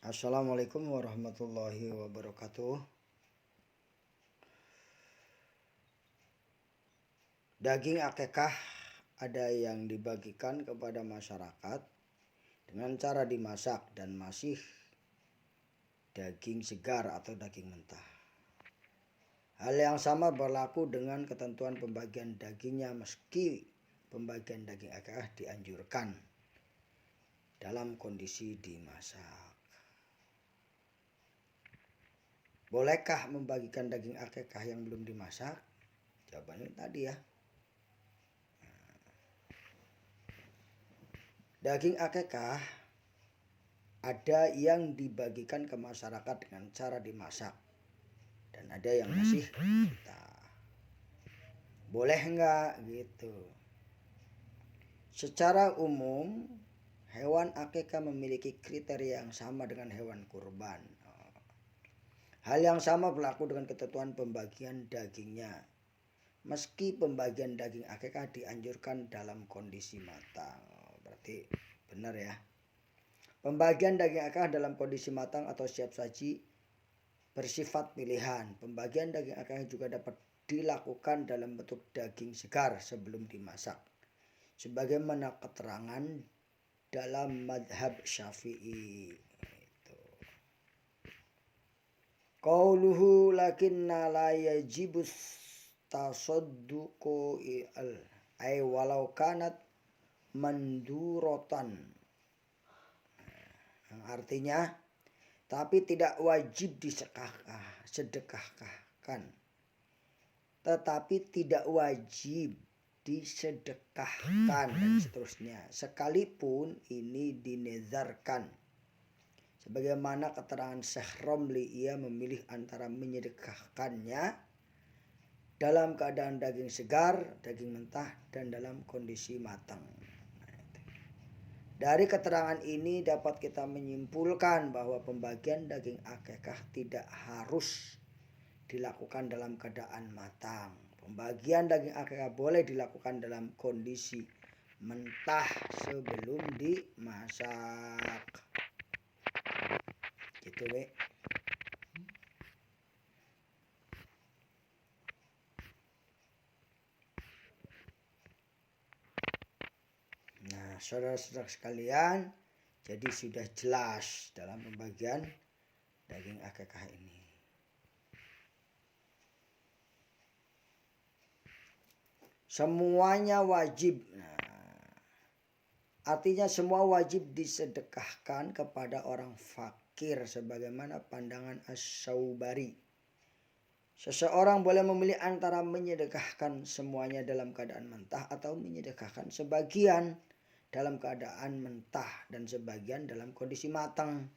Assalamualaikum warahmatullahi wabarakatuh. Daging akikah ada yang dibagikan kepada masyarakat dengan cara dimasak dan masih daging segar atau daging mentah. Hal yang sama berlaku dengan ketentuan pembagian dagingnya meski pembagian daging akikah dianjurkan dalam kondisi dimasak. Bolehkah membagikan daging akikah yang belum dimasak? Jawabannya tadi ya. Daging akikah ada yang dibagikan ke masyarakat dengan cara dimasak dan ada yang masih mentah. Boleh enggak gitu? Secara umum hewan akikah memiliki kriteria yang sama dengan hewan kurban. Hal yang sama berlaku dengan ketentuan pembagian dagingnya. Meski pembagian daging akikah dianjurkan dalam kondisi matang. Berarti benar ya. Pembagian daging akikah dalam kondisi matang atau siap saji bersifat pilihan. Pembagian daging akikah juga dapat dilakukan dalam bentuk daging segar sebelum dimasak. Sebagaimana keterangan dalam madhab Syafi'i. Qauluhu lakinna la yajibus tasadduqu ay walau kanat manduratan. Artinya tapi tidak wajib disedekahkan. Tetapi tidak wajib disedekahkan dan seterusnya. Sekalipun ini dinezarkan. Sebagaimana keterangan Syekh Romli, ia memilih antara menyedekahkannya dalam keadaan daging segar, daging mentah, dan dalam kondisi matang. Dari keterangan ini dapat kita menyimpulkan bahwa pembagian daging akikah tidak harus dilakukan dalam keadaan matang. Pembagian daging akikah boleh dilakukan dalam kondisi mentah sebelum dimasak. Gitu, Be. Nah, saudara-saudara sekalian, jadi sudah jelas dalam pembagian daging akikah ini. Semuanya wajib. Nah, artinya semua wajib disedekahkan kepada orang fakir sebagaimana pandangan As-Saubari. Seseorang boleh memilih antara menyedekahkan semuanya dalam keadaan mentah atau menyedekahkan sebagian dalam keadaan mentah dan sebagian dalam kondisi matang.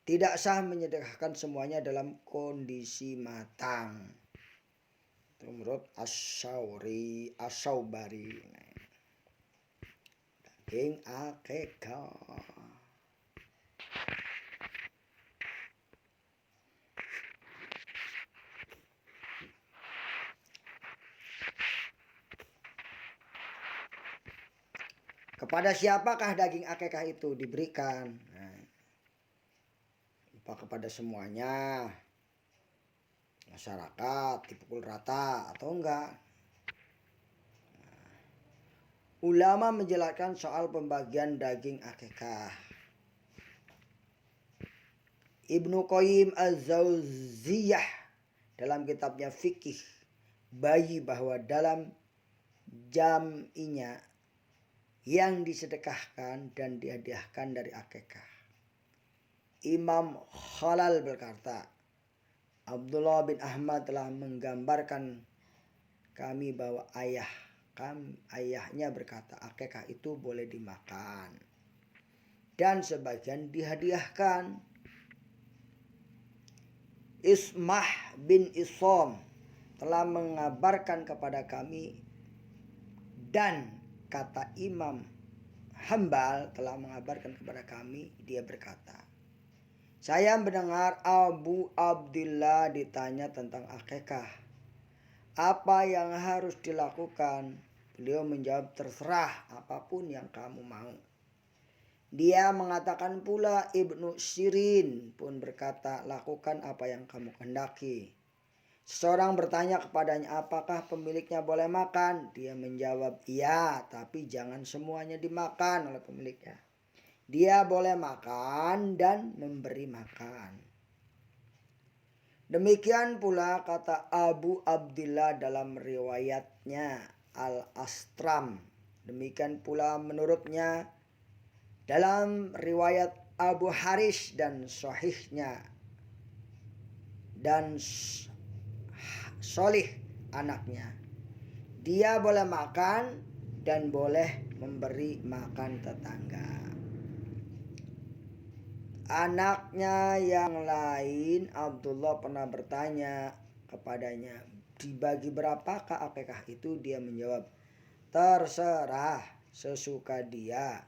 Tidak sah menyedekahkan semuanya dalam kondisi matang. Itu menurut As-Saubari. Daging akikah. Kepada siapakah daging akikah itu diberikan? Nah, apa kepada semuanya? Masyarakat dipukul rata atau enggak? Ulama menjelaskan soal pembagian daging akikah. Ibnu Qayyim Az-Zauziyah dalam kitabnya Fikih bayi bahwa dalam jam'inya yang disedekahkan dan dihadiahkan dari akikah. Imam Khalal berkata, Abdullah bin Ahmad telah menggambarkan kami bahwa ayahnya berkata akikah itu boleh dimakan dan sebagian dihadiahkan. Ismah bin Isom telah mengabarkan kepada kami dan kata Imam Hambal telah mengabarkan kepada kami, dia berkata, saya mendengar Abu Abdillah ditanya tentang akikah. Apa yang harus dilakukan? Beliau menjawab, terserah apapun yang kamu mau. Dia mengatakan pula, Ibnu Sirin pun berkata, lakukan apa yang kamu kehendaki. Seseorang bertanya kepadanya, apakah pemiliknya boleh makan? Dia menjawab, iya, tapi jangan semuanya dimakan oleh pemiliknya. Dia boleh makan dan memberi makan. Demikian pula kata Abu Abdillah dalam riwayatnya Al-Astram. Demikian pula menurutnya dalam riwayat Abu Haris dan sahihnya dan Solih anaknya. Dia boleh makan dan boleh memberi makan tetangga. Anaknya yang lain, Abdullah pernah bertanya kepadanya, dibagi berapakah akikah itu? Dia menjawab, terserah sesuka dia.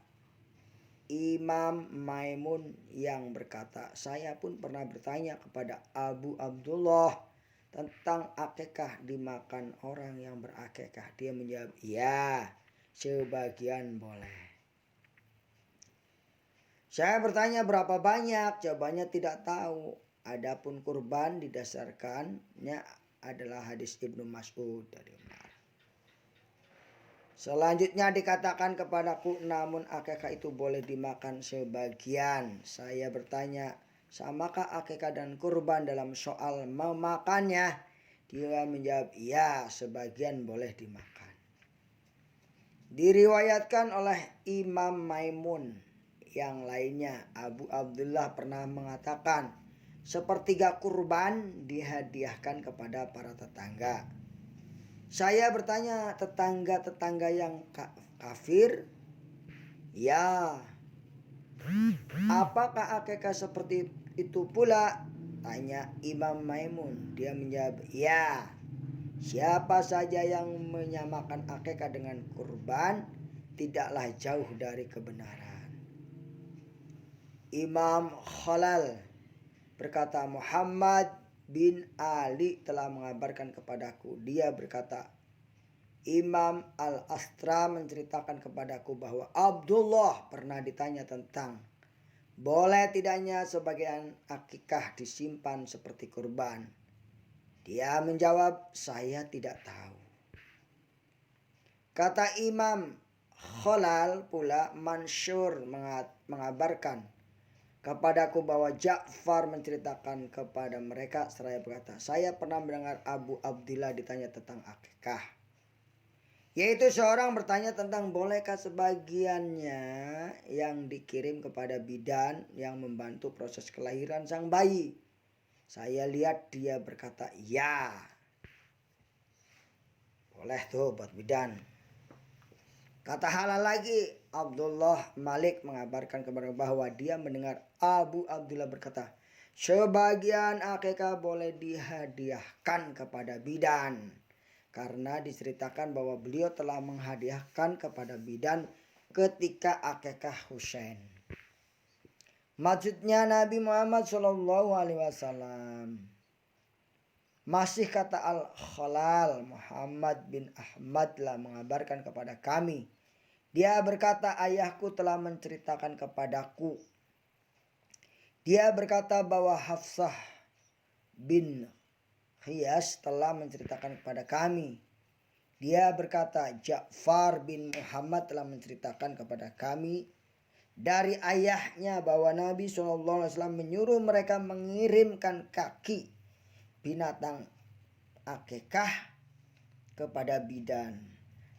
Imam Maimun yang berkata, saya pun pernah bertanya kepada Abu Abdullah tentang akikah dimakan orang yang berakikah. Dia menjawab, ya, sebagian boleh. Saya bertanya berapa banyak, jawabannya tidak tahu. Adapun kurban didasarkannya adalah hadis Ibnu Mas'ud dari Umar. Selanjutnya dikatakan kepadaku, namun akikah itu boleh dimakan sebagian. Saya bertanya, samakah akikah dan kurban dalam soal memakannya? Dia menjawab, iya, sebagian boleh dimakan. Diriwayatkan oleh Imam Maimun yang lainnya, Abu Abdullah pernah mengatakan, sepertiga kurban dihadiahkan kepada para tetangga. Saya bertanya, tetangga-tetangga yang kafir? Ya. Apakah akikah seperti itu pula? Tanya Imam Maimun. Dia menjawab, ya. Siapa saja yang menyamakan akikah dengan kurban, tidaklah jauh dari kebenaran. Imam Khalal berkata, Muhammad bin Ali telah mengabarkan kepadaku. Dia berkata, Imam Al-Astra menceritakan kepadaku bahwa Abdullah pernah ditanya tentang boleh tidaknya sebagian akikah disimpan seperti kurban. Dia menjawab, saya tidak tahu. Kata Imam Khalal pula, Mansur mengabarkan kepadaku bahwa Ja'far menceritakan kepada mereka seraya berkata, saya pernah mendengar Abu Abdillah ditanya tentang akikah. Yaitu seorang bertanya tentang bolehkah sebagiannya yang dikirim kepada bidan yang membantu proses kelahiran sang bayi. Saya lihat dia berkata, ya. Boleh tuh buat bidan. Kata halal lagi, Abdullah Malik mengabarkan kepada bahwa dia mendengar Abu Abdullah berkata, sebagian akikah boleh dihadiahkan kepada bidan. Karena diceritakan bahwa beliau telah menghadiahkan kepada bidan ketika akikah Husain. Maksudnya Nabi Muhammad SAW. Masih kata Al-Khalal, Muhammad bin Ahmad telah mengabarkan kepada kami. Dia berkata, ayahku telah menceritakan kepadaku. Dia berkata bahwa Hafsah bin Khiyas telah menceritakan kepada kami. Dia berkata, Ja'far bin Muhammad telah menceritakan kepada kami dari ayahnya bahwa Nabi SAW menyuruh mereka mengirimkan kaki binatang akikah kepada bidan.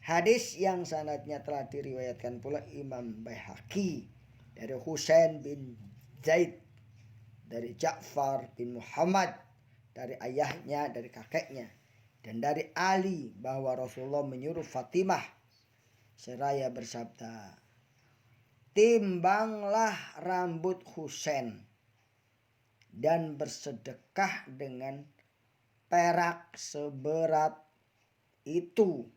Hadis yang sanadnya telah diriwayatkan pula Imam Baihaqi dari Husain bin Zaid, dari Ja'far bin Muhammad, dari ayahnya, dari kakeknya, dan dari Ali bahwa Rasulullah menyuruh Fatimah seraya bersabda, timbanglah rambut Husain dan bersedekah dengan perak seberat itu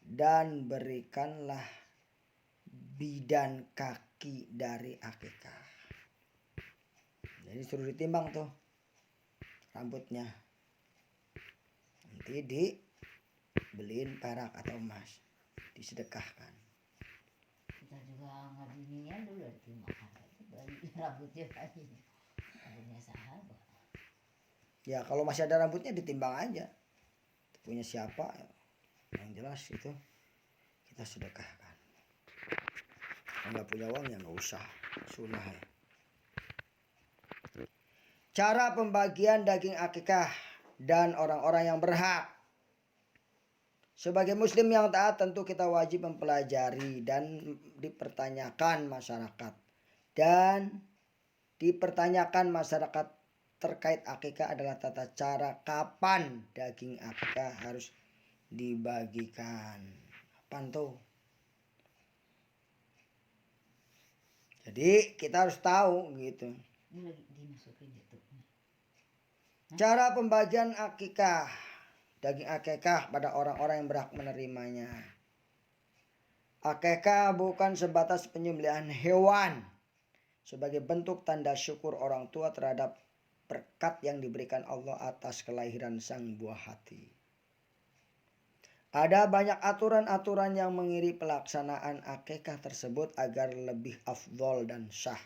dan berikanlah bidan kaki dari akikah. Jadi suruh ditimbang tuh rambutnya, nanti dibeliin perak atau emas, disedekahkan. kita juga nggak dinian dulu dimakan itu bayi rambutnya sahabat. Ya kalau masih ada rambutnya ditimbang aja. Punya siapa? Yang jelas itu kita sedekahkan. Kalau nggak punya uang ya nggak usah. Sunnah ya. Cara pembagian daging akikah dan orang-orang yang berhak. Sebagai muslim yang taat tentu kita wajib mempelajari dan dipertanyakan masyarakat. Dan dipertanyakan masyarakat terkait akikah adalah tata cara kapan daging akikah harus dibagikan. Apaan tuh? Jadi kita harus tahu gitu. Ini lagi dimasukin itu. Cara pembagian akikah, daging akikah pada orang-orang yang berhak menerimanya. Akikah bukan sebatas penyembelihan hewan sebagai bentuk tanda syukur orang tua terhadap berkat yang diberikan Allah atas kelahiran sang buah hati. Ada banyak aturan-aturan yang mengiringi pelaksanaan akikah tersebut agar lebih afdol dan sah.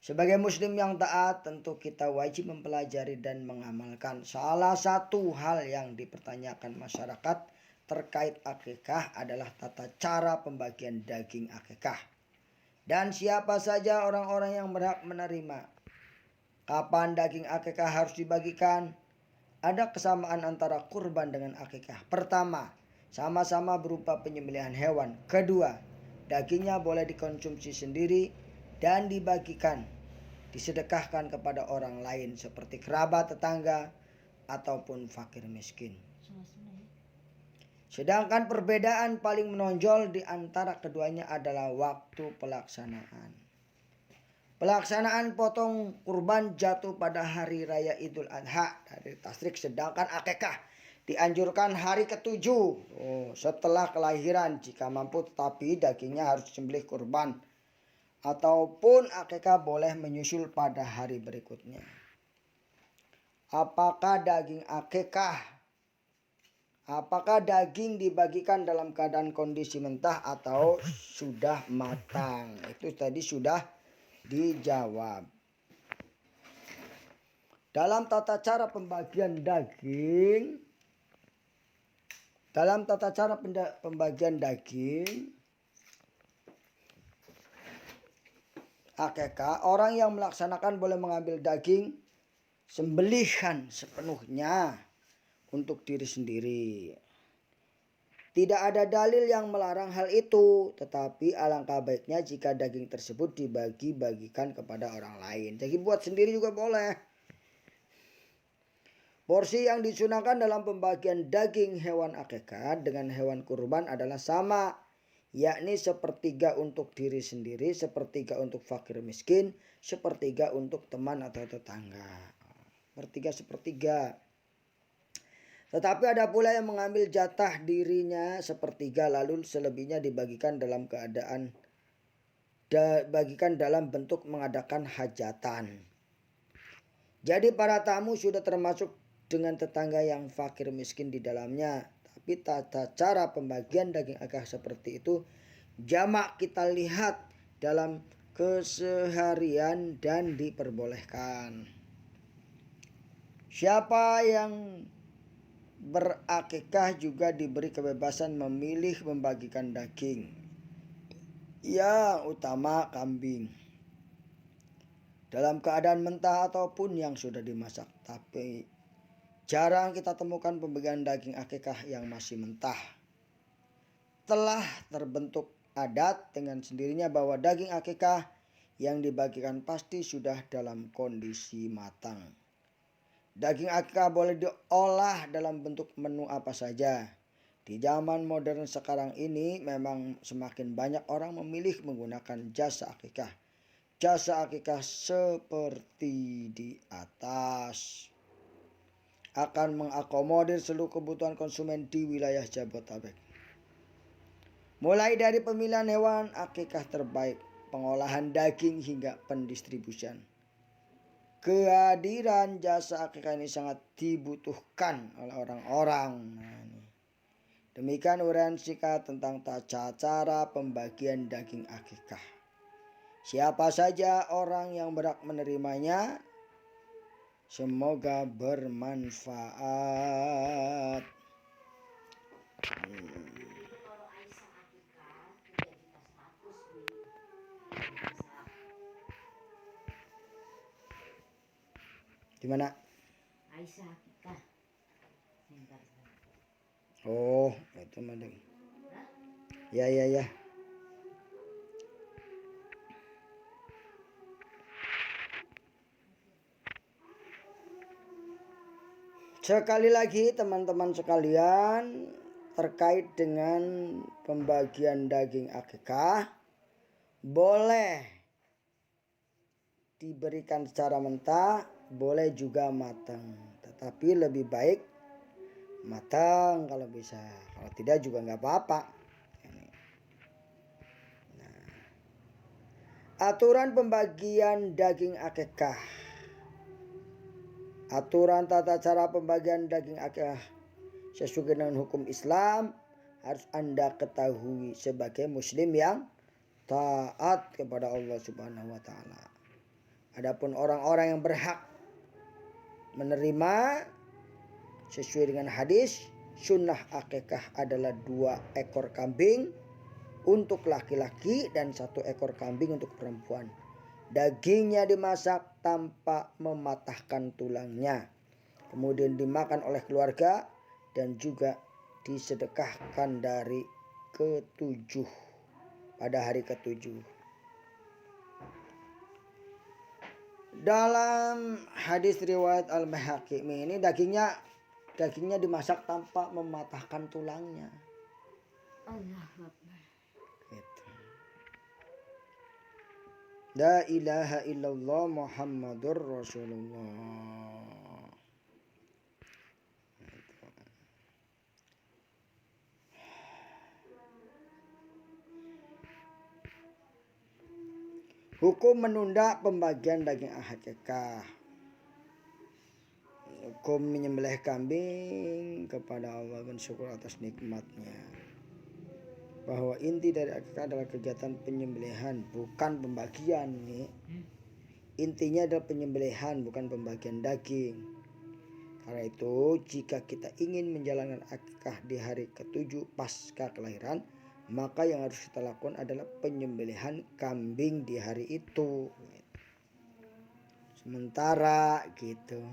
Sebagai muslim yang taat, tentu kita wajib mempelajari dan mengamalkan. Salah satu hal yang dipertanyakan masyarakat terkait akikah adalah tata cara pembagian daging akikah. Dan siapa saja orang-orang yang berhak menerima. Kapan daging akikah harus dibagikan? Ada kesamaan antara kurban dengan akikah. Pertama, sama-sama berupa penyembelihan hewan. Kedua, dagingnya boleh dikonsumsi sendiri dan dibagikan, disedekahkan kepada orang lain seperti kerabat, tetangga, ataupun fakir miskin. Sedangkan perbedaan paling menonjol di antara keduanya adalah waktu pelaksanaan. Pelaksanaan potong kurban jatuh pada hari raya Idul Adha dari Tasyrik, sedangkan akikah dianjurkan hari ke-7 setelah kelahiran jika mampu, tetapi dagingnya harus disembelih kurban. Ataupun akikah boleh menyusul pada hari berikutnya. Apakah daging dibagikan dalam keadaan kondisi mentah atau sudah matang? Itu tadi sudah dijawab. Dalam tata cara pembagian daging, akikah, orang yang melaksanakan boleh mengambil daging sembelihan sepenuhnya untuk diri sendiri. Tidak ada dalil yang melarang hal itu, tetapi alangkah baiknya jika daging tersebut dibagi-bagikan kepada orang lain. Jadi buat sendiri juga boleh. Porsi yang disunahkan dalam pembagian daging hewan akikah dengan hewan kurban adalah sama, yakni sepertiga untuk diri sendiri, sepertiga untuk fakir miskin, sepertiga untuk teman atau tetangga. Sepertiga. Tetapi ada pula yang mengambil jatah dirinya sepertiga lalu selebihnya dibagikan dalam dalam bentuk mengadakan hajatan. Jadi para tamu sudah termasuk dengan tetangga yang fakir miskin di dalamnya. Tapi tata cara pembagian daging akikah seperti itu jamak kita lihat dalam keseharian dan diperbolehkan. Siapa yang berakikah juga diberi kebebasan memilih membagikan daging. Yang utama kambing. Dalam keadaan mentah ataupun yang sudah dimasak. Tapi jarang kita temukan pembagian daging akikah yang masih mentah. Telah terbentuk adat dengan sendirinya bahwa daging akikah yang dibagikan pasti sudah dalam kondisi matang. Daging akikah boleh diolah dalam bentuk menu apa saja. Di zaman modern sekarang ini memang semakin banyak orang memilih menggunakan jasa akikah. Jasa akikah seperti di atas akan mengakomodir seluruh kebutuhan konsumen di wilayah Jabodetabek. Mulai dari pemilihan hewan akikah terbaik, pengolahan daging hingga pendistribusian. Kehadiran jasa akikah ini sangat dibutuhkan oleh orang-orang. Demikian uraian singkat tentang tata cara pembagian daging akikah. Siapa saja orang yang berhak menerimanya, semoga bermanfaat. Kalau Aisyah akikah 3.100.000. Di mana? Aisyah akikah. Sebentar. Oh, itu mending. Hah? Ya. Sekali lagi teman-teman sekalian, terkait dengan pembagian daging akikah, boleh diberikan secara mentah, boleh juga matang. Tetapi lebih baik matang kalau bisa. Kalau tidak juga nggak apa-apa. Nah, aturan pembagian daging akikah. Aturan tata cara pembagian daging akikah sesuai dengan hukum Islam harus Anda ketahui sebagai muslim yang taat kepada Allah Subhanahu wa taala. Adapun orang-orang yang berhak menerima sesuai dengan hadis, sunnah akikah adalah 2 ekor kambing untuk laki-laki dan 1 ekor kambing untuk perempuan. Dagingnya dimasak tanpa mematahkan tulangnya, kemudian dimakan oleh keluarga dan juga disedekahkan dari ke-7 pada hari ke-7. Dalam hadis riwayat Al-Baihaqi ini dagingnya dimasak tanpa mematahkan tulangnya. Allahu Akbar. Gitu. La ilaha illallah Muhammadur Rasulullah. Hukum menunda pembagian daging akikah. Hukum menyembelih kambing kepada Allah dan syukur atas nikmatnya. Bahwa inti dari akikah adalah kegiatan penyembelihan, bukan pembagian nih. Intinya adalah penyembelihan, bukan pembagian daging. Karena itu jika kita ingin menjalankan akikah di hari ke-7 pasca kelahiran, maka yang harus kita lakukan adalah penyembelihan kambing di hari itu. Sementara gitu,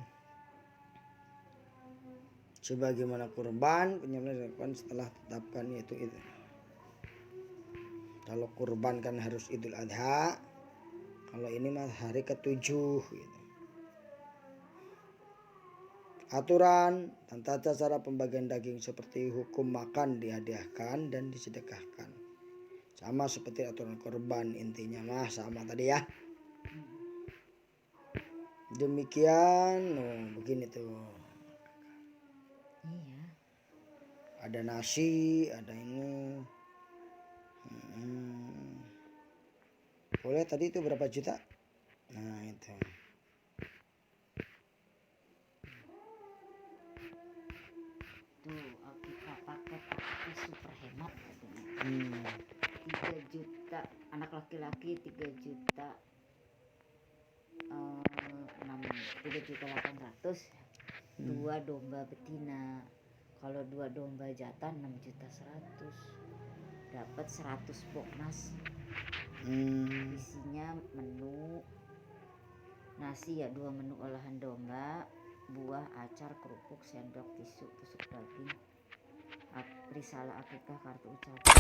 sebagaimana kurban, penyembelihan dilakukan setelah tetapkan yaitu itu. Kalau kurban kan harus Idul Adha, kalau ini mah hari ke-7 gitu. Aturan dan tata cara pembagian daging seperti hukum makan, dihadiahkan dan disedekahkan. Sama seperti aturan kurban, intinya mah sama tadi ya. Demikian, begini tuh. Iya. Ada nasi, ada ini. Boleh tadi itu berapa juta? Nah itu. Tuh akikah paket akikah super hemat katanya. 3 juta anak laki-laki 3 juta 3.800.000. 2 domba betina. Kalau 2 domba jantan 6.100.000. Dapat 100 box nasi. Isinya menu nasi ya, 2 menu olahan domba, buah, acar, kerupuk, sendok, tisu, tusuk daging, risalah akikah, kartu ucapan.